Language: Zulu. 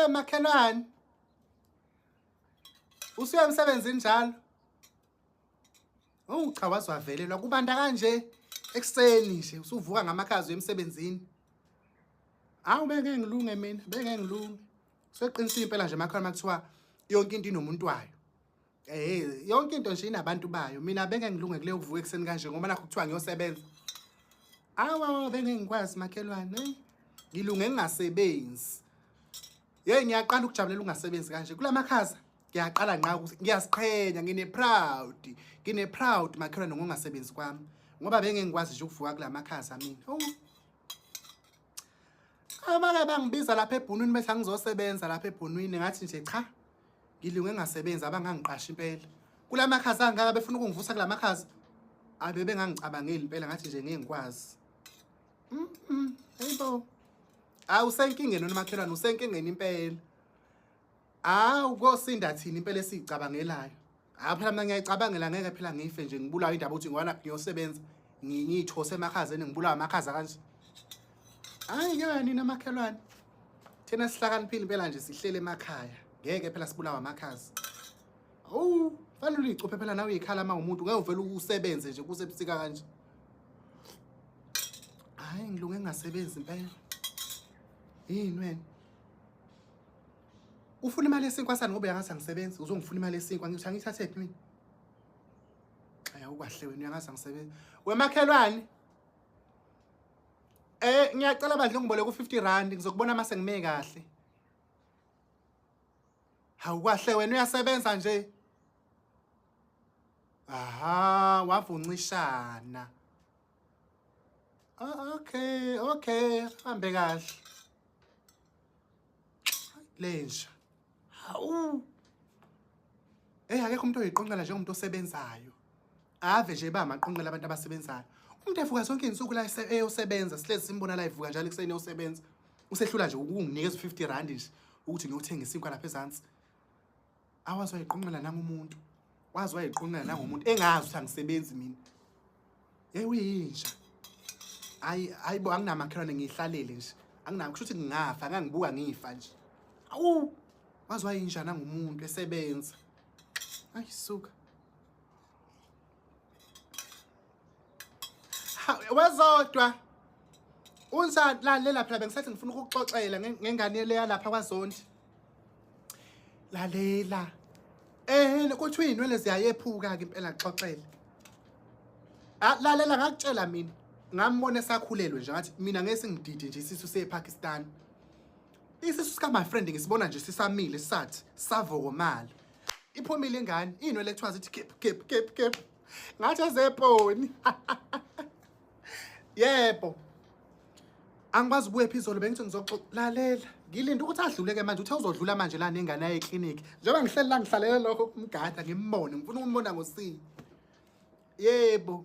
makhelwane. Usuya emsebenzini njalo? Cha wazwavelelwa kubanda kanje ekseni nje usuvuka ngamakhazi emsebenzini. Awu beke ngilunge mina, beke ngilunge. Seqinisa impela nje makhelwane makuthiwa yonke into inomuntu wayo. Yonke into nje inabantu bayo. Mina beke ngilunge kule uvuka ekseni kanje ngoba nakho kuthiwa ngiyosebenza. Awu beke ngikwazi makhelwane, ngilunge ngingasebenzi. Ngiyaqala ukujabulela ungasebenzi kanje. Kulamakhaza ngiyaqala nqa ngiyasiqhenya, ngine proud makhelwane ngongasebenzi kwami. Ngoba benge ngikwazi nje ukuvuka kulamakhaza mina. Abake bangibiza lapha eBhunwini bese ngizosebenza lapha eBhunwini ngathi nje cha. Ngilunge ngingasebenzi abangangiqasha impela. Kulamakhaza angaka befuna ukungivusa kulamakhaza. Abebe ngangicabangeli impela ngathi nje ngeke ngikwazi. Hayibo. Usenkingeni noma makhelwane usenkingeni impela. Ukosinda thina impela esicabangelayo. Phela mina ngiyayicabangela ngeke phela ngife nje ngibulawa indaba ukuthi ngwana ngiyosebenza ngiyithose emakhazeni ngibulawa amakhaza kanje. Ngeke nina makhelwane. Thina sihlakaniphile impela nje sihlele emakhaya. Ngeke phela sibulawa amakhaza. Fanele uyicuphe phela nawe uyikhala umuntu ngeke uvele usebenze nje kusebusika kanje. Ngilunge ngingasebenzi impela. Yini wena? Ufuna imali yesinkwa sani ngoba uyangathi angisebenzi uzongifuna imali yesinkwa ngithi angithathephi mina. Ukwahle wena uyangathi angisebenzi. Wemakhelwane. Ngiyacela bandle ngiboleke u50 ngizokubona mase ngime kahle. Kwahle wena uyasebenza nje. Wavuncishana. Okay, hambe kahle. Lenja. Akekho umuntu oyiqonqela njengomuntu osebenzayo. Ave nje bamaqonqela abantu abasebenzayo. Umuntu evuka zonke izinsuku la eyosebenza sihlezi simbona la evuka njalo ekseni eyosebenza. Usehlula nje ukunginikeza u50 nje ukuthi ngiyothenga isinkwa lapha ezantsi. Awazi wayiqonqela nangumuntu. Wazi wayiqonqela nangumuntu engazi ukuthi angisebenzi mina. Uyinja. Hayibo anginamakhelwane ngihlalele nje. Anginako kusho ukuthi ngingafa, ngangibuka ngifa nje. Wazi wayinja nangumuntu esebenza. Suka. Wazodwa. Unjani lalela phela bengisathi ngifuna ukuxoxela ngengane le yalapha kwaZondi. Lalela. Kuthiwa inwele ziyayephuka ke impela xoxela. Lalela ngakutshela mina. Ngambona esakhulelwe nje ngathi mina ngeke singidide nje isisu sePakistan. Isisu sika my friend ngisibona nje sisamile sathi savokomala. Iphumile ingane inwele ekuthiwa zithi kep. Ngathi ezeponi. Yebo. Angikwazi ukubuya ephizolo bengithi ngizoxolalela. Ngilinda ukuthi adluleke manje uthe uzodlula manje la nengane yayo eclinic. Njengoba ngihleli la ngihlalele lokho kumgada ngimbone ngifuna ukumbona ngosini. Yebo.